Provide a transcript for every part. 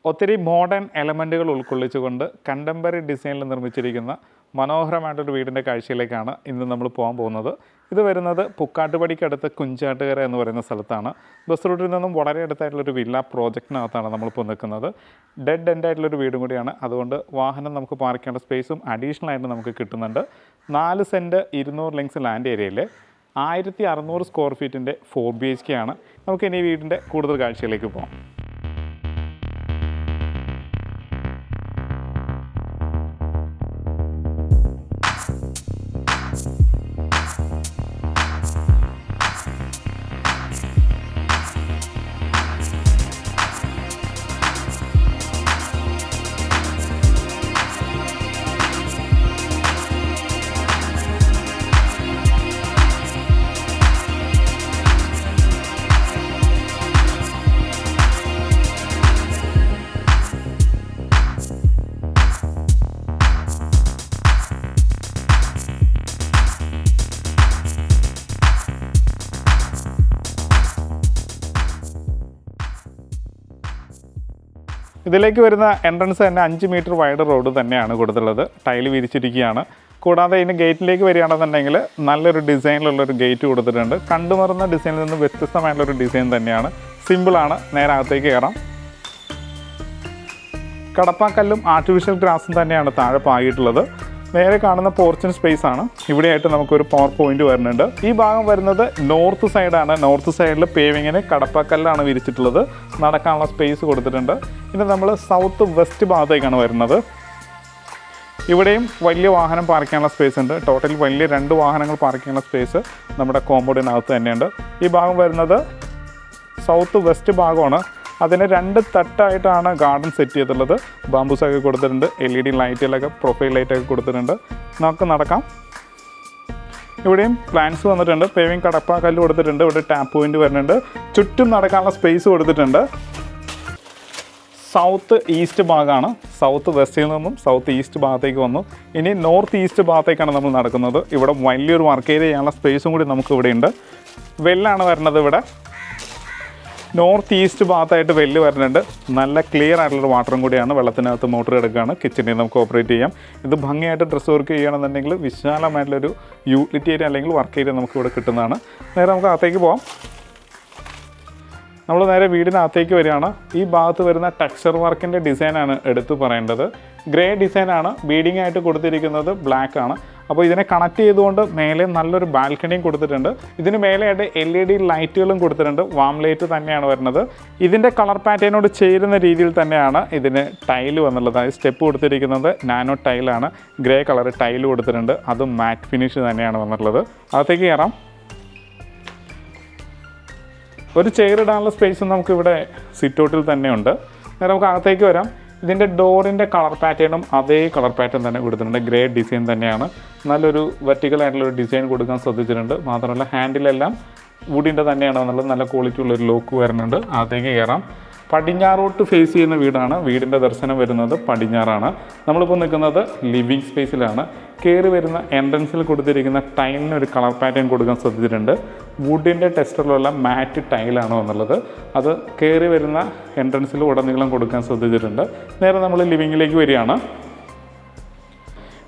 ഒത്തിരി modern എലമെൻറ്റുകൾ ഉൾക്കൊള്ളിച്ചുകൊണ്ട് contemporary ഡിസൈനിൽ നിർമ്മിച്ചിരിക്കുന്ന മനോഹരമായിട്ടൊരു വീടിൻ്റെ കാഴ്ചയിലേക്കാണ് ഇന്ന് നമ്മൾ പോകാൻ പോകുന്നത്. ഇത് വരുന്നത് പുക്കാട്ടുപടിക്കടുത്ത് കുഞ്ചാട്ടുകര എന്ന് പറയുന്ന സ്ഥലത്താണ്. ബസ് റൂട്ടിൽ നിന്നും വളരെ അടുത്തായിട്ടുള്ളൊരു വില്ല പ്രോജക്റ്റിനകത്താണ് നമ്മളിപ്പോൾ നിൽക്കുന്നത്. ഡെഡ് എൻഡ് ആയിട്ടുള്ളൊരു വീടും കൂടിയാണ്. അതുകൊണ്ട് വാഹനം നമുക്ക് പാർക്ക് ചെയ്യേണ്ട സ്പേസും അഡീഷണൽ ആയിട്ട് നമുക്ക് കിട്ടുന്നുണ്ട്. 4 സെൻറ്റ് 200 ലെങ്സ് ലാൻഡ് ഏരിയയിൽ 1600 സ്ക്വയർ ഫീറ്റിൻ്റെ 4 BHK ആണ്. നമുക്ക് ഇനി വീടിൻ്റെ കൂടുതൽ കാഴ്ചയിലേക്ക് പോകാം. ഇതിലേക്ക് വരുന്ന എൻട്രൻസ് തന്നെ 5 മീറ്റർ വൈഡ് റോഡ് തന്നെയാണ് കൊടുത്തുള്ളത്. ടൈല് വിരിച്ചിരിക്കുകയാണ്. കൂടാതെ ഇതിന് ഗേറ്റിലേക്ക് വരികയാണെന്നുണ്ടെങ്കിൽ നല്ലൊരു ഡിസൈനിലുള്ളൊരു ഗേറ്റ് കൊടുത്തിട്ടുണ്ട്. കണ്ടുമറുന്ന ഡിസൈനിൽ നിന്ന് വ്യത്യസ്തമായിട്ടുള്ളൊരു ഡിസൈൻ തന്നെയാണ്. സിമ്പിളാണ്. നേരെ അകത്തേക്ക് കയറാം. കടപ്പാക്കല്ലും ആർട്ടിഫിഷ്യൽ ഗ്രാസും തന്നെയാണ് താഴെ പാകിയിട്ടുള്ളത്. നേരെ കാണുന്ന പോർച്ചിൻ സ്പേസ് ആണ്. ഇവിടെയായിട്ട് നമുക്കൊരു പവർ പോയിന്റ് വരുന്നുണ്ട്. ഈ ഭാഗം വരുന്നത് നോർത്ത് സൈഡാണ്. നോർത്ത് സൈഡിൽ പേവിങ്ങിന് കടപ്പാക്കല്ലാണ് വിരിച്ചിട്ടുള്ളത്. നടക്കാനുള്ള സ്പേസ് കൊടുത്തിട്ടുണ്ട്. ഇനി നമ്മൾ സൗത്ത് വെസ്റ്റ് ഭാഗത്തേക്കാണ് വരുന്നത്. ഇവിടെയും വലിയ വാഹനം പാർക്ക് ചെയ്യാനുള്ള സ്പേസ് ഉണ്ട്. ടോട്ടൽ വലിയ 2 വാഹനങ്ങൾ പാർക്ക് ചെയ്യാനുള്ള സ്പേസ് നമ്മുടെ കോമ്പൗണ്ടിനകത്ത് തന്നെയുണ്ട്. ഈ ഭാഗം വരുന്നത് സൗത്ത് വെസ്റ്റ് ഭാഗമാണ്. അതിന് 2 തട്ടായിട്ടാണ് ഗാർഡൻ സെറ്റ് ചെയ്തിട്ടുള്ളത്. ബാംബൂസൊക്കെ കൊടുത്തിട്ടുണ്ട്. LED ലൈറ്റുകളൊക്കെ പ്രൊഫൈൽ ലൈറ്റൊക്കെ കൊടുത്തിട്ടുണ്ട്. നമുക്ക് നടക്കാം. ഇവിടെയും പ്ലാന്റ്സ് വന്നിട്ടുണ്ട്. പേവിങ് കടപ്പാക്കല്ല് കൊടുത്തിട്ടുണ്ട്. ഇവിടെ ടാപ്പ് പോയിന്റ് വരുന്നുണ്ട്. ചുറ്റും നടക്കാനുള്ള സ്പേസ് കൊടുത്തിട്ടുണ്ട്. സൗത്ത് ഈസ്റ്റ് ഭാഗമാണ്. സൗത്ത് വെസ്റ്റിൽ നിന്നും സൗത്ത് ഈസ്റ്റ് ഭാഗത്തേക്ക് വന്നു. ഇനി നോർത്ത് ഈസ്റ്റ് ഭാഗത്തേക്കാണ് നമ്മൾ നടക്കുന്നത്. ഇവിടെ വലിയൊരു വർക്ക് ഏരിയ ചെയ്യാനുള്ള സ്പേസും കൂടി നമുക്ക് ഇവിടെ ഉണ്ട്. വെല്ലാണ് വരുന്നത്. ഇവിടെ നോർത്ത് ഈസ്റ്റ് ഭാഗത്തായിട്ട് വെല്ല് വരുന്നുണ്ട്. നല്ല ക്ലിയർ ആയിട്ടുള്ളൊരു വാട്ടറും കൂടിയാണ്. വെള്ളത്തിനകത്ത് മോട്ടർ എടുക്കുകയാണ്. കിച്ചണിൽ നമുക്ക് ഓപ്പറേറ്റ് ചെയ്യാം. ഇത് ഭംഗിയായിട്ട് ഡ്രസ്സ് വർക്ക് ചെയ്യുകയാണെന്നുണ്ടെങ്കിൽ വിശാലമായിട്ടുള്ളൊരു യൂട്ടിലിറ്റി ഏരിയ അല്ലെങ്കിൽ വർക്ക് ഏരിയ നമുക്ക് ഇവിടെ കിട്ടുന്നതാണ്. നേരെ നമുക്ക് അകത്തേക്ക് പോകാം. നമ്മൾ നേരെ വീടിനകത്തേക്ക് വരികയാണ്. ഈ ഭാഗത്ത് വരുന്ന ടെക്സ്ചർ വർക്കിൻ്റെ ഡിസൈനാണ് എടുത്തു പറയേണ്ടത്. ഗ്രേ ഡിസൈനാണ്. ബീഡിംഗ് ആയിട്ട് കൊടുത്തിരിക്കുന്നത് ബ്ലാക്ക് ആണ്. അപ്പോൾ ഇതിനെ കണക്ട് ചെയ്തുകൊണ്ട് മേലെ നല്ലൊരു ബാൽക്കണിയും കൊടുത്തിട്ടുണ്ട്. ഇതിന് മേലെയായിട്ട് LED ലൈറ്റുകളും കൊടുത്തിട്ടുണ്ട്. വാം ലൈറ്റ് തന്നെയാണ് വരുന്നത്. ഇതിൻ്റെ കളർ പാറ്റേനോട് ചേരുന്ന രീതിയിൽ തന്നെയാണ് ഇതിന് ടൈല് വന്നുള്ളത്. അതായത് സ്റ്റെപ്പ് കൊടുത്തിരിക്കുന്നത് നാനോ ടൈലാണ്. ഗ്രേ കളർ ടൈല് കൊടുത്തിട്ടുണ്ട്. അതും മാറ്റ് ഫിനിഷ് തന്നെയാണ് വന്നിട്ടുള്ളത്. അകത്തേക്ക് കയറാം. ഒരു ചെയർ ഇടാനുള്ള സ്പേസും നമുക്കിവിടെ സിറ്റ് ഔട്ടിൽ തന്നെയുണ്ട്. നേരെ നമുക്ക് അകത്തേക്ക് വരാം. ഇതിൻ്റെ ഡോറിൻ്റെ കളർ പാറ്റേണും അതേ കളർ പാറ്റേൺ തന്നെ കൊടുത്തിട്ടുണ്ട്. ഗ്രേ ഡിസൈൻ തന്നെയാണ്. നല്ലൊരു വെർട്ടിക്കലായിട്ടുള്ളൊരു ഡിസൈൻ കൊടുക്കാൻ ശ്രദ്ധിച്ചിട്ടുണ്ട്. മാത്രമല്ല ഹാൻഡിലെല്ലാം വുഡിൻ്റെ തന്നെയാണ് എന്നുള്ളത്. നല്ല ക്വാളിറ്റി ഉള്ളൊരു ലോക്ക് വരുന്നുണ്ട്. അകത്തേക്ക് കയറാം. പടിഞ്ഞാറോട്ട് ഫേസ് ചെയ്യുന്ന വീടാണ്. വീടിൻ്റെ ദർശനം വരുന്നത് പടിഞ്ഞാറാണ്. നമ്മളിപ്പോൾ നിൽക്കുന്നത് ലിവിങ് സ്പേസിലാണ്. കയറി വരുന്ന എൻട്രൻസിൽ കൊടുത്തിരിക്കുന്ന ടൈലിന് ഒരു കളർ പാറ്റേൺ കൊടുക്കാൻ ശ്രദ്ധിച്ചിട്ടുണ്ട്. വുഡിൻ്റെ ടെക്സ്ചറിലുള്ള മാറ്റ് ടൈലാണ് എന്നുള്ളത്. അത് കയറി വരുന്ന എൻട്രൻസിൽ ഉടനീളം കൊടുക്കാൻ ശ്രദ്ധിച്ചിട്ടുണ്ട്. നേരെ നമ്മൾ ലിവിങ്ങിലേക്ക് വരികയാണ്.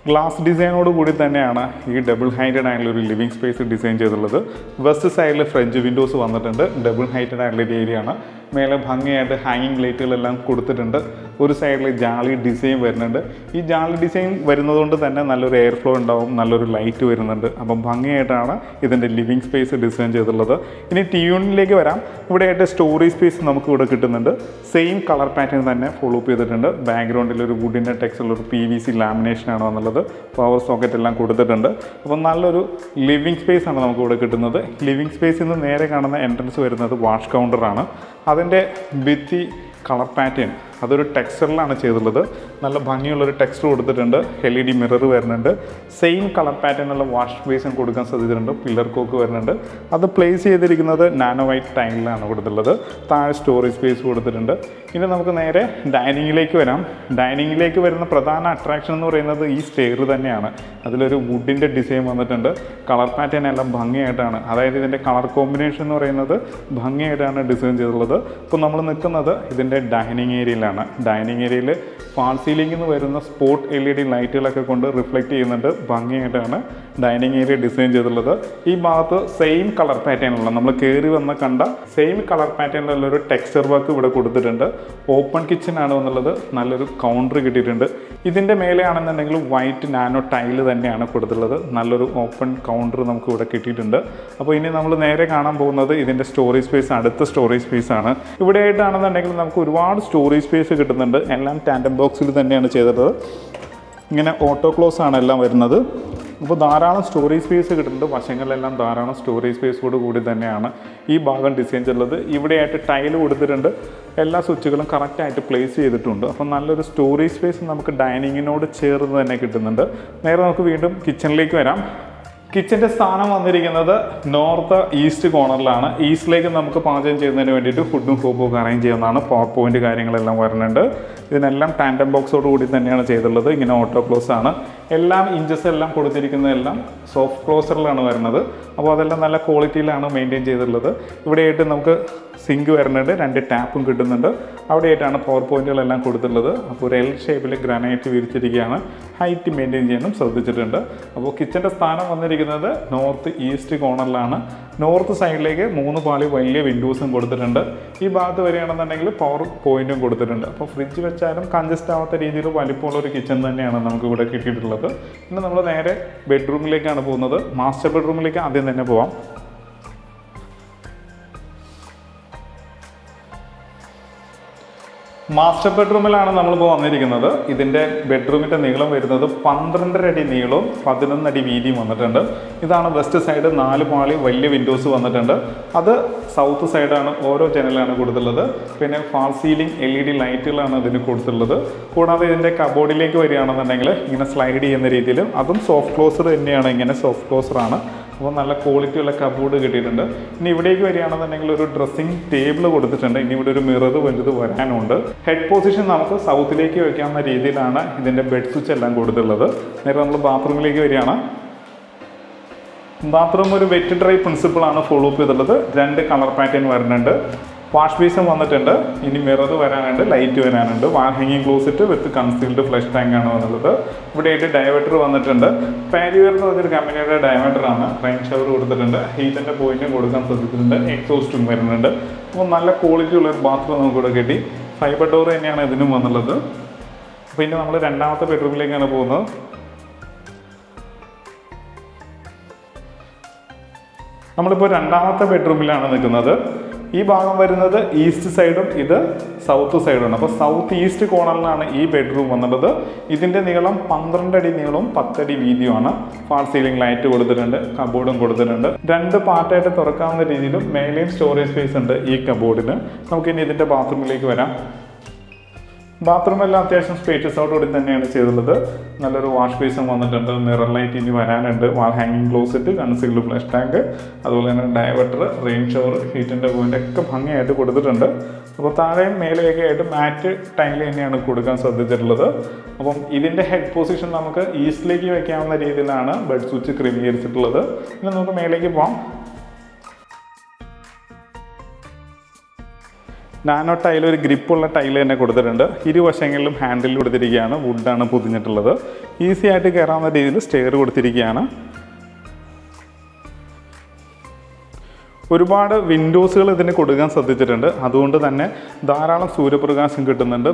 ഗ്ലാസ് ഡിസൈനോട് കൂടി തന്നെയാണ് ഈ ഡബിൾ ഹൈറ്റഡ് ആയിട്ടുള്ളൊരു ലിവിങ് സ്പേസ് ഡിസൈൻ ചെയ്തിട്ടുള്ളത്. വെസ്റ്റ് സൈഡിൽ ഫ്രഞ്ച് വിൻഡോസ് വന്നിട്ടുണ്ട്. ഡബിൾ ഹൈറ്റഡ് ആയിട്ടുള്ളൊരു ഏരിയ ആണ്. മേലെ ഭംഗിയായിട്ട് ഹാങ്ങിങ് ലൈറ്റുകളെല്ലാം കൊടുത്തിട്ടുണ്ട്. ഒരു സൈഡിൽ ജാളി ഡിസൈൻ വരുന്നുണ്ട്. ഈ ജാളി ഡിസൈൻ വരുന്നതുകൊണ്ട് തന്നെ നല്ലൊരു എയർ ഫ്ലോ ഉണ്ടാവും. നല്ലൊരു ലൈറ്റ് വരുന്നുണ്ട്. അപ്പം ഭംഗിയായിട്ടാണ് ഇതിൻ്റെ ലിവിങ് സ്പേസ് ഡിസൈൻ ചെയ്തിട്ടുള്ളത്. ഇനി യൂണിറ്റിലേക്ക് വരാം. ഇവിടെയായിട്ട് സ്റ്റോറേജ് സ്പേസ് നമുക്ക് ഇവിടെ കിട്ടുന്നുണ്ട്. സെയിം കളർ പാറ്റേൺ തന്നെ ഫോളോ അപ്പ് ചെയ്തിട്ടുണ്ട്. ബാക്ക്ഗ്രൗണ്ടിൽ ഒരു വുഡിൻ്റെ ടെക്സ്ചറിലൊരു PVC ലാമിനേഷനാണ് വന്നുള്ളത്. പവർ സോക്കറ്റ് എല്ലാം കൊടുത്തിട്ടുണ്ട്. അപ്പോൾ നല്ലൊരു ലിവിങ് സ്പേസ് ആണ് നമുക്ക് ഇവിടെ കിട്ടുന്നത്. ലിവിങ് സ്പേസിൽ നിന്ന് നേരെ കാണുന്ന എൻട്രൻസ് വരുന്നത് വാഷ് കൗണ്ടറാണ്. അതിൻ്റെ ഭിത്തി കളർ പാറ്റേൺ അതൊരു ടെക്സ്ചറിലാണ് ചെയ്തിട്ടുള്ളത്. നല്ല ഭംഗിയുള്ളൊരു ടെക്സ്ചർ കൊടുത്തിട്ടുണ്ട്. LED മിറർ വരുന്നുണ്ട്. സെയിം കളർ പാറ്റേണുള്ള വാഷ് ബേസിൻ കൊടുക്കാൻ സാധിച്ചിട്ടുണ്ട്. പില്ലർ കോക്ക് വരുന്നുണ്ട്. അത് പ്ലേസ് ചെയ്തിരിക്കുന്നത് നാനോ വൈറ്റ് ടൈലിലാണ് കൊടുത്തിട്ടുള്ളത്. താഴെ സ്റ്റോറേജ് സ്പേസ് കൊടുത്തിട്ടുണ്ട്. ഇനി നമുക്ക് നേരെ ഡൈനിങ്ങിലേക്ക് വരാം. ഡൈനിങ്ങിലേക്ക് വരുന്ന പ്രധാന അട്രാക്ഷൻ എന്ന് പറയുന്നത് ഈ സ്റ്റെയർ തന്നെയാണ്. അതിലൊരു വുഡിൻ്റെ ഡിസൈൻ വന്നിട്ടുണ്ട്. കളർ പാറ്റേൺ എല്ലാം ഭംഗിയായിട്ടാണ്, അതായത് ഇതിൻ്റെ കളർ കോമ്പിനേഷൻ എന്ന് പറയുന്നത് ഭംഗിയായിട്ടാണ് ഡിസൈൻ ചെയ്തിട്ടുള്ളത്. ഇപ്പോൾ നമ്മൾ നിൽക്കുന്നത് ഇതിൻ്റെ ഡൈനിങ് ഏരിയയിലാണ്. ആണ്. ഡൈനിങ് ഏരിയയിൽ ഫാൾ സീലിംഗിൽ നിന്ന് വരുന്ന സ്പോട്ട് LED ലൈറ്റുകളൊക്കെ കൊണ്ട് റിഫ്ലക്റ്റ് ചെയ്യുന്നുണ്ട്. ഭംഗിയായിട്ടാണ് ഡൈനിങ് ഏരിയ ഡിസൈൻ ചെയ്തിട്ടുള്ളത്. ഈ ഭാഗത്ത് സെയിം കളർ പാറ്റേണുള്ള നമ്മൾ കയറി വന്ന് കണ്ട സെയിം കളർ പാറ്റേണിലുള്ളൊരു ടെക്സ്ചർ വർക്ക് ഇവിടെ കൊടുത്തിട്ടുണ്ട്. ഓപ്പൺ കിച്ചൺ ആണ് എന്നുള്ളത്. നല്ലൊരു കൗണ്ടർ കിട്ടിയിട്ടുണ്ട്. ഇതിൻ്റെ മേലെയാണെന്നുണ്ടെങ്കിൽ വൈറ്റ് നാനോ ടൈല് തന്നെയാണ് കൊടുത്തിട്ടുള്ളത്. നല്ലൊരു ഓപ്പൺ കൗണ്ടർ നമുക്ക് ഇവിടെ കിട്ടിയിട്ടുണ്ട്. അപ്പോൾ ഇനി നമ്മൾ നേരെ കാണാൻ പോകുന്നത് ഇതിൻ്റെ സ്റ്റോറേജ് സ്പേസ്, അടുത്ത സ്റ്റോറേജ് സ്പേസ് ആണ്. ഇവിടെ ആയിട്ടാണെന്നുണ്ടെങ്കിൽ നമുക്ക് ഒരുപാട് സ്റ്റോറേജ് സ്പേസ് കിട്ടുന്നുണ്ട്. എല്ലാം ടാൻഡം ബോക്സിൽ തന്നെയാണ് ചെയ്തത്. ഇങ്ങനെ ഓട്ടോ ക്ലോസ് ആണ് എല്ലാം വരുന്നത്. അപ്പോൾ ധാരാളം സ്റ്റോറേജ് സ്പേസ് കിട്ടുന്നുണ്ട്. വശങ്ങളിലെല്ലാം ധാരാളം സ്റ്റോറേജ് സ്പേസോട് കൂടി തന്നെയാണ് ഈ ഭാഗം ഡിസൈൻ ചെയ്തിട്ടുള്ളത്. ഇവിടെയായിട്ട് ടൈല് കൊടുത്തിട്ടുണ്ട്. എല്ലാ സ്വിച്ചുകളും കറക്റ്റായിട്ട് പ്ലേസ് ചെയ്തിട്ടുണ്ട്. അപ്പോൾ നല്ലൊരു സ്റ്റോറേജ് സ്പേസ് നമുക്ക് ഡൈനിങ്ങിനോട് ചേർന്ന് തന്നെ കിട്ടുന്നുണ്ട്. നേരെ നമുക്ക് വീണ്ടും കിച്ചണിലേക്ക് വരാം. കിച്ചൻ്റെ സ്ഥാനം വന്നിരിക്കുന്നത് നോർത്ത് ഈസ്റ്റ് കോർണറിലാണ്. ഈസ്റ്റിലേക്ക് നമുക്ക് പാചകം ചെയ്യുന്നതിന് വേണ്ടിയിട്ട് ഫുഡും ഹോബും ഒക്കെ അറേഞ്ച് ചെയ്യുന്നതാണ്. പവർ പോയിൻ്റ് കാര്യങ്ങളെല്ലാം വരുന്നുണ്ട്. ഇതിനെല്ലാം ടാൻഡം ബോക്സോട് കൂടി തന്നെയാണ് ചെയ്തിട്ടുള്ളത്. ഇങ്ങനെ ഓട്ടോ ക്ലോസ് ആണ്. എല്ലാം ഇഞ്ചസ് എല്ലാം കൊടുത്തിരിക്കുന്നതെല്ലാം സോഫ്റ്റ് ക്ലോസറിലാണ് വരുന്നത്. അപ്പോൾ അതെല്ലാം നല്ല ക്വാളിറ്റിയിലാണ് മെയിൻറ്റെയിൻ ചെയ്തിട്ടുള്ളത്. ഇവിടെയായിട്ട് നമുക്ക് സിങ്ക് വരുന്നുണ്ട്. 2 ടാപ്പും കിട്ടുന്നുണ്ട്. അവിടെയായിട്ടാണ് പവർ പോയിന്റുകളെല്ലാം കൊടുത്തിട്ടുള്ളത്. അപ്പോൾ ഒരു L ഷേപ്പിൽ ഗ്രാനൈറ്റ് വിരിച്ചിരിക്കുകയാണ്. ഹൈറ്റ് മെയിൻറ്റെയിൻ ചെയ്യാനും ശ്രദ്ധിച്ചിട്ടുണ്ട്. അപ്പോൾ കിച്ചൻ്റെ സ്ഥാനം വന്നിരിക്കുന്നത് നോർത്ത് ഈസ്റ്റ് കോർണറിലാണ്. നോർത്ത് സൈഡിലേക്ക് 3 പാളി വലിയ വിൻഡോസും കൊടുത്തിട്ടുണ്ട്. ഈ ഭാഗത്ത് വരികയാണെന്നുണ്ടെങ്കിൽ പവർ പോയിന്റും കൊടുത്തിട്ടുണ്ട്. അപ്പോൾ ഫ്രിഡ്ജ് വെച്ചാലും കൺജസ്റ്റ് ആവാത്ത രീതിയിൽ വലിപ്പമുള്ള ഒരു കിച്ചൺ തന്നെയാണ് നമുക്ക് ഇവിടെ കിട്ടിയിട്ടുള്ളത്. ഇന്ന് നമ്മൾ നേരെ ബെഡ്റൂമിലേക്കാണ് പോകുന്നത്. മാസ്റ്റർ ബെഡ്റൂമിലേക്ക് ആദ്യം തന്നെ പോവാം. മാസ്റ്റർ ബെഡ്റൂമിലാണ് നമ്മളിപ്പോൾ വന്നിരിക്കുന്നത്. ഇതിൻ്റെ ബെഡ്റൂമിൻ്റെ നീളം വരുന്നത് 12.5 അടി നീളവും 11 അടി വീതിയും വന്നിട്ടുണ്ട്. ഇതാണ് വെസ്റ്റ് സൈഡ്. 4 പാളി വലിയ വിൻഡോസ് വന്നിട്ടുണ്ട്. അത് സൗത്ത് സൈഡാണ്. ഓരോ ജനലാണ് കൊടുത്തിട്ടുള്ളത്. പിന്നെ ഫാൾ സീലിംഗ് LED ലൈറ്റുകളാണ് ഇതിന് കൊടുത്തിട്ടുള്ളത്. കൂടാതെ ഇതിൻ്റെ കബോർഡിലേക്ക് വരികയാണെന്നുണ്ടെങ്കിൽ ഇങ്ങനെ സ്ലൈഡ് ചെയ്യുന്ന രീതിയിൽ അതും സോഫ്റ്റ് ക്ലോസർ തന്നെയാണ്. ഇങ്ങനെ സോഫ്റ്റ് ക്ലോസറാണ്. അപ്പോൾ നല്ല ക്വാളിറ്റിയുള്ള കബോർഡ് കിട്ടിയിട്ടുണ്ട്. ഇനി ഇവിടേക്ക് വരികയാണെന്നുണ്ടെങ്കിൽ ഒരു ഡ്രസ്സിംഗ് ടേബിൾ കൊടുത്തിട്ടുണ്ട്. ഇനി ഇവിടെ ഒരു മിറർ വലുത് വരാനുണ്ട്. ഹെഡ് പൊസിഷൻ നമുക്ക് സൗത്തിലേക്ക് വയ്ക്കാവുന്ന രീതിയിലാണ് ഇതിൻ്റെ ബെഡ് സ്വിച്ച് എല്ലാം കൊടുത്തിട്ടുള്ളത്. നേരെ നമ്മൾ ബാത്റൂമിലേക്ക് വരികയാണ്. ബാത്റൂം ഒരു വെറ്റ് ഡ്രൈ പ്രിൻസിപ്പിളാണ് ഫോളോ അപ്പ് ചെയ്തിട്ടുള്ളത്. 2 കളർ പാറ്റേൺ വരുന്നുണ്ട്. വാഷ് ബേസും വന്നിട്ടുണ്ട്. ഇനി മിറർ വരാനുണ്ട്, ലൈറ്റ് വരാനുണ്ട്. ഹാങ്ങിങ് ക്ലോസറ്റ് വിത്ത് കൺസീൽഡ് ഫ്ലഷ് ടാങ്ക് ആണ് വന്നുള്ളത്. ഇവിടെയായിട്ട് ഡയവേറ്റർ വന്നിട്ടുണ്ട്. പാരിയർ എന്ന് പറഞ്ഞൊരു കമ്പനിയുടെ ഡയവേറ്ററാണ്. റെയിൻ ഷവർ കൊടുത്തിട്ടുണ്ട്. ഹീറ്റിൻ്റെ പോയിന്റും കൊടുക്കാൻ ശ്രദ്ധിച്ചിട്ടുണ്ട്. എക്സോസ്റ്റും വരുന്നുണ്ട്. അപ്പോൾ നല്ല ക്വാളിറ്റി ഉള്ളൊരു ബാത്റൂം നമുക്കിവിടെ കിട്ടി. ഫൈബർ ഡോർ തന്നെയാണ് ഇതിനും വന്നുള്ളത്. അപ്പോൾ ഇനി നമ്മൾ രണ്ടാമത്തെ ബെഡ്റൂമിലേക്കാണ് പോകുന്നത്. നമ്മളിപ്പോൾ രണ്ടാമത്തെ ബെഡ്റൂമിലാണ് നിൽക്കുന്നത്. ഈ ഭാഗം വരുന്നത് ഈസ്റ്റ് സൈഡും ഇത് സൗത്ത് സൈഡുമാണ്. അപ്പോൾ സൗത്ത് ഈസ്റ്റ് കോർണറിലാണ് ഈ ബെഡ്റൂം വന്നിട്ടുള്ളത്. ഇതിൻ്റെ നീളം 12 അടി നീളവും 10 അടി വീതിയുമാണ്. ഫാൾ സീലിംഗ് ലൈറ്റ് കൊടുത്തിട്ടുണ്ട്. കബോർഡും കൊടുത്തിട്ടുണ്ട്. 2 പാർട്ടായിട്ട് തുറക്കാവുന്ന രീതിയിലും മേലെയും സ്റ്റോറേജ് സ്പേസ് ഉണ്ട് ഈ കബോർഡിന്. നമുക്കിനി ഇതിൻ്റെ ബാത്റൂമിലേക്ക് വരാം. ബാത്റൂമെല്ലാം അത്യാവശ്യം സ്പേഷ്യസോടുകൂടി തന്നെയാണ് ചെയ്തിട്ടുള്ളത്. നല്ലൊരു വാഷ് ബേസും വന്നിട്ടുണ്ട്. മിറർ ലൈറ്റ് ഇനി വരാനുണ്ട്. വാൾ ഹാങ്ങിങ് ക്ലോസറ്റ്, കൺസീൽഡ് ഫ്ലഷ് ടാങ്ക്, അതുപോലെ തന്നെ ഡയവേറ്റർ, റെയിൻ ഷവർ, ഹീറ്റിൻ്റെ പോയിന്റ് ഒക്കെ ഭംഗിയായിട്ട് കൊടുത്തിട്ടുണ്ട്. അപ്പോൾ താഴെയും മേലെയൊക്കെ ആയിട്ട് മാറ്റ് ടൈൽ തന്നെയാണ് കൊടുക്കാൻ ശ്രദ്ധിച്ചിട്ടുള്ളത്. അപ്പം ഇതിൻ്റെ ഹെഡ് പൊസിഷൻ നമുക്ക് ഈസ്റ്റിലേക്ക് വയ്ക്കാവുന്ന രീതിയിലാണ് ബെഡ് സ്വിച്ച് ക്രമീകരിച്ചിട്ടുള്ളത്. ഇനി നമുക്ക് മേലേക്ക് പോകാം. നാനോ ടൈൽ, ഒരു ഗ്രിപ്പുള്ള ടൈൽ തന്നെ കൊടുത്തിട്ടുണ്ട്. ഇരുവശങ്ങളിലും ഹാൻഡിൽ കൊടുത്തിരിക്കുകയാണ്. വുഡാണ് പൊതിഞ്ഞിട്ടുള്ളത്. ഈസി ആയിട്ട് കയറാവുന്ന രീതിയിൽ സ്റ്റെയർ കൊടുത്തിരിക്കുകയാണ്. ഒരുപാട് വിൻഡോസുകൾ ഇതിന് കൊടുക്കാൻ ശ്രദ്ധിച്ചിട്ടുണ്ട്. അതുകൊണ്ട് തന്നെ ധാരാളം സൂര്യപ്രകാശം കിട്ടുന്നുണ്ട്.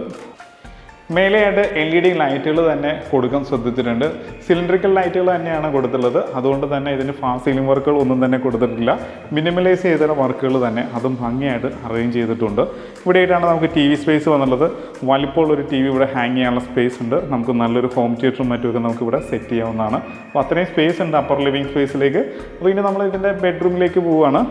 മേലെയായിട്ട് LED ലൈറ്റുകൾ തന്നെ കൊടുക്കാൻ ശ്രദ്ധിച്ചിട്ടുണ്ട്. സിലിണ്ടറിക്കൽ ലൈറ്റുകൾ തന്നെയാണ് കൊടുത്തിട്ടുള്ളത്. അതുകൊണ്ട് തന്നെ ഇതിന് ഫാൾ സീലിംഗ് വർക്കുകൾ ഒന്നും തന്നെ കൊടുത്തിട്ടില്ല. മിനിമലൈസ് ചെയ്ത വർക്കുകൾ തന്നെ അതും ഭംഗിയായിട്ട് അറേഞ്ച് ചെയ്തിട്ടുണ്ട്. ഇവിടെയായിട്ടാണ് നമുക്ക് TV സ്പേസ് വന്നുള്ളത്. വലിപ്പമുള്ളൊരു TV ഇവിടെ ഹാങ് ചെയ്യാനുള്ള സ്പേസ് ഉണ്ട്. നമുക്ക് നല്ലൊരു ഹോം തിയേറ്ററും മറ്റുമൊക്കെ നമുക്ക് ഇവിടെ സെറ്റ് ചെയ്യാവുന്നതാണ്. അപ്പോൾ അത്രയും സ്പേസ് ഉണ്ട് അപ്പർ ലിവിങ് സ്പേസിലേക്ക്. അപ്പോൾ ഇനി നമ്മൾ ഇതിൻ്റെ ബെഡ്റൂമിലേക്ക് പോവുകയാണ്.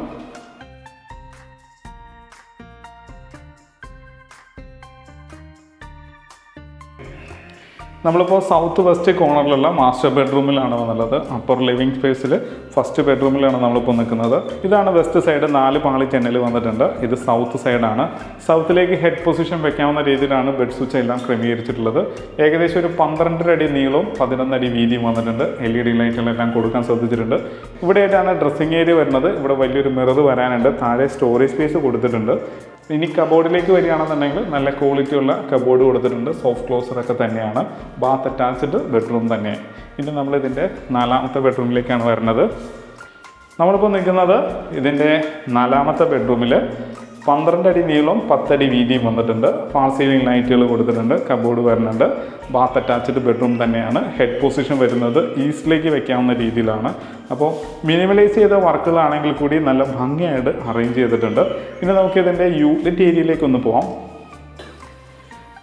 നമ്മളിപ്പോൾ സൗത്ത് വെസ്റ്റ് കോർണറിലുള്ള മാസ്റ്റർ ബെഡ്റൂമിലാണ് വന്നുള്ളത്. അപ്പർ ലിവിങ് സ്പേസിൽ ഫസ്റ്റ് ബെഡ്റൂമിലാണ് നമ്മളിപ്പോൾ നിൽക്കുന്നത്. ഇതാണ് വെസ്റ്റ് സൈഡ്. 4 പാളി ജനൽ വന്നിട്ടുണ്ട്. ഇത് സൗത്ത് സൈഡാണ്. സൗത്തിലേക്ക് ഹെഡ് പൊസിഷൻ വെക്കാവുന്ന രീതിയിലാണ് ബെഡ് സ്വിച്ച് എല്ലാം ക്രമീകരിച്ചിട്ടുള്ളത്. ഏകദേശം ഒരു 12 അടി നീളവും 11 അടി വീതിയും വന്നിട്ടുണ്ട്. LED ലൈറ്റുകളെല്ലാം കൊടുക്കാൻ ശ്രദ്ധിച്ചിട്ടുണ്ട്. ഇവിടെയായിട്ടാണ് ഡ്രസ്സിങ് ഏരിയ വരുന്നത്. ഇവിടെ വലിയൊരു മിറർ വരാനുണ്ട്. താഴെ സ്റ്റോറേജ് സ്പേസ് കൊടുത്തിട്ടുണ്ട്. ഇനി കബോർഡിലേക്ക് വരികയാണെന്നുണ്ടെങ്കിൽ നല്ല ക്വാളിറ്റിയുള്ള കബോർഡ് കൊടുത്തിട്ടുണ്ട്. സോഫ്റ്റ് ക്ലോസറൊക്കെ തന്നെയാണ്. ബാത്ത് അറ്റാച്ച്ഡ് ബെഡ്റൂം തന്നെ. ഇനി നമ്മളിതിൻ്റെ 4ാമത്തെ ബെഡ്റൂമിലേക്കാണ് വരുന്നത്. നമ്മളിപ്പോൾ നിൽക്കുന്നത് ഇതിൻ്റെ 4ാമത്തെ ബെഡ്റൂമിൽ 12 അടി നീളവും 10 അടി വീതിയും വന്നിട്ടുണ്ട്. ഫാൾ സീലിംഗ് ലൈറ്റുകൾ കൊടുത്തിട്ടുണ്ട്. കബോർഡ് വരുന്നുണ്ട്. ബാത്ത് അറ്റാച്ച്ഡ് ബെഡ്റൂം തന്നെയാണ്. ഹെഡ് പൊസിഷൻ വരുന്നത് ഈസ്റ്റിലേക്ക് വെക്കാവുന്ന രീതിയിലാണ്. അപ്പോൾ മിനിമലൈസ് ചെയ്ത വർക്കുകളാണെങ്കിൽ കൂടി നല്ല ഭംഗിയായിട്ട് അറേഞ്ച് ചെയ്തിട്ടുണ്ട്. ഇനി നമുക്കിതിൻ്റെ യൂട്ടിലിറ്റി ഏരിയയിലേക്കൊന്ന് പോകാം.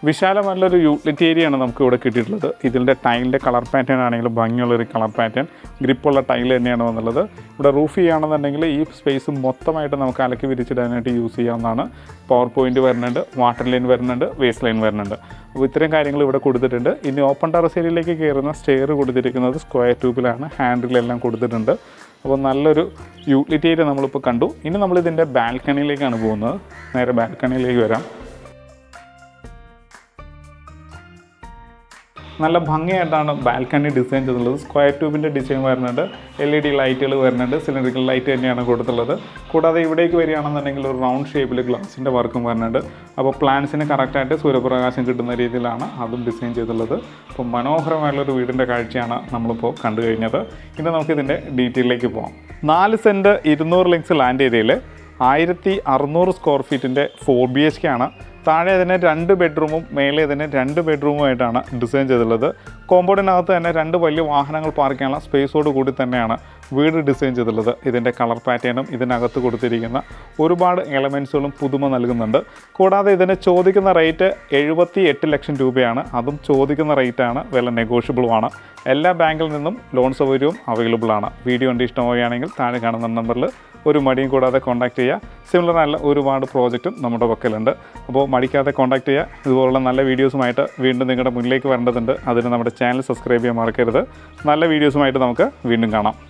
വിശാലമായുള്ളൊരു യൂട്ടിലിറ്റി ഏരിയയാണ് നമുക്ക് ഇവിടെ കിട്ടിയിട്ടുള്ളത്. ഇതിൻ്റെ ടൈലിൻ്റെ കളർ പാറ്റേൺ ആണെങ്കിലും ഭംഗിയുള്ളൊരു കളർ പാറ്റേൺ, ഗ്രിപ്പുള്ള ടൈൽ തന്നെയാണ് വന്നുള്ളത്. ഇവിടെ റൂഫ് ചെയ്യുകയാണെന്നുണ്ടെങ്കിൽ ഈ സ്പേസ് മൊത്തമായിട്ട് നമുക്ക് അലക്കി വിരിച്ചിടാനായിട്ട് യൂസ് ചെയ്യാവുന്നതാണ്. പവർ പോയിൻ്റ് വരുന്നുണ്ട്, വാട്ടർ ലൈൻ വരുന്നുണ്ട്, വേസ്റ്റ് ലൈൻ വരുന്നുണ്ട്. അപ്പോൾ ഇത്രയും കാര്യങ്ങൾ ഇവിടെ കൊടുത്തിട്ടുണ്ട്. ഇനി ഓപ്പൺ ടെറസ് ഏരിയയിലേക്ക് കയറുന്ന സ്റ്റെയർ കൊടുത്തിരിക്കുന്നത് സ്ക്വയർ ട്യൂബിലാണ്. ഹാൻഡിലെല്ലാം കൊടുത്തിട്ടുണ്ട്. അപ്പോൾ നല്ലൊരു യൂട്ടിലിറ്റി ഏരിയ നമ്മളിപ്പോൾ കണ്ടു. ഇനി നമ്മളിതിൻ്റെ ബാൽക്കണിയിലേക്കാണ് പോകുന്നത്. നേരെ ബാൽക്കണിയിലേക്ക് വരാം. നല്ല ഭംഗിയായിട്ടാണ് ബാൽക്കണി ഡിസൈൻ ചെയ്തിട്ടുള്ളത്. സ്ക്വയർ ട്യൂബിൻ്റെ ഡിസൈൻ വരുന്നുണ്ട്. LED ലൈറ്റുകൾ വരുന്നുണ്ട്. സിലിണ്ടറിക്കൽ ലൈറ്റ് തന്നെയാണ് കൊടുത്തുള്ളത്. കൂടാതെ ഇവിടേക്ക് വരികയാണെന്നുണ്ടെങ്കിൽ ഒരു റൗണ്ട് ഷേപ്പിൽ ഗ്ലാസിൻ്റെ വർക്കും വരുന്നുണ്ട്. അപ്പോൾ പ്ലാന്റ്സിന് കറക്റ്റായിട്ട് സൂര്യപ്രകാശം കിട്ടുന്ന രീതിയിലാണ് അതും ഡിസൈൻ ചെയ്തിട്ടുള്ളത്. അപ്പോൾ മനോഹരമായുള്ളൊരു വീടിൻ്റെ കാഴ്ചയാണ് നമ്മളിപ്പോൾ കണ്ടു കഴിഞ്ഞത്. ഇനി നമുക്കിതിൻ്റെ ഡീറ്റെയിലേക്ക് പോകാം. 4 സെൻറ്റ് 200 ലിങ്സ് ലാൻഡ് ഏരിയയിൽ 1600 സ്ക്വയർ ഫീറ്റിൻ്റെ 4 BHK ആണ്. താഴെ ഇതിന് 2 ബെഡ്റൂമും മേലെ ഇതിന് 2 ബെഡ്റൂമുമായിട്ടാണ് ഡിസൈൻ ചെയ്തിട്ടുള്ളത്. കോമ്പൗണ്ടിനകത്ത് തന്നെ 2 വലിയ വാഹനങ്ങൾ പാർക്ക് ചെയ്യാനുള്ള സ്പേസോട് കൂടി തന്നെയാണ് വീട് ഡിസൈൻ ചെയ്തിട്ടുള്ളത്. ഇതിൻ്റെ കളർ പാറ്റേണും ഇതിനകത്ത് കൊടുത്തിരിക്കുന്ന ഒരുപാട് എലമെൻസുകളും പുതുമ നൽകുന്നുണ്ട്. കൂടാതെ ഇതിന് ചോദിക്കുന്ന റേറ്റ് 78 ലക്ഷം രൂപയാണ്. അതും ചോദിക്കുന്ന റേറ്റാണ്, വില നെഗോഷ്യബിളുമാണ്. എല്ലാ ബാങ്കിൽ നിന്നും ലോൺ സൗകര്യവും അവൈലബിൾ ആണ്. വീഡിയോ കണ്ട് ഇഷ്ടമാവുകയാണെങ്കിൽ താഴെ കാണുന്ന നമ്പറിൽ ഒരു മടിയും കൂടാതെ കോൺടാക്റ്റ് ചെയ്യുക. സിമിലർ ആയുള്ള ഒരുപാട് പ്രോജക്റ്റും നമ്മുടെ പക്കലുണ്ട്. അപ്പോൾ മടിക്കാതെ കോൺടാക്റ്റ് ചെയ്യുക. ഇതുപോലുള്ള നല്ല വീഡിയോസുമായിട്ട് വീണ്ടും നിങ്ങളുടെ മുന്നിലേക്ക് വരേണ്ടതുണ്ട്. അതിന് നമ്മുടെ ചാനൽ സബ്സ്ക്രൈബ് ചെയ്യാൻ മറക്കരുത്. നല്ല വീഡിയോസുമായിട്ട് നമുക്ക് വീണ്ടും കാണാം.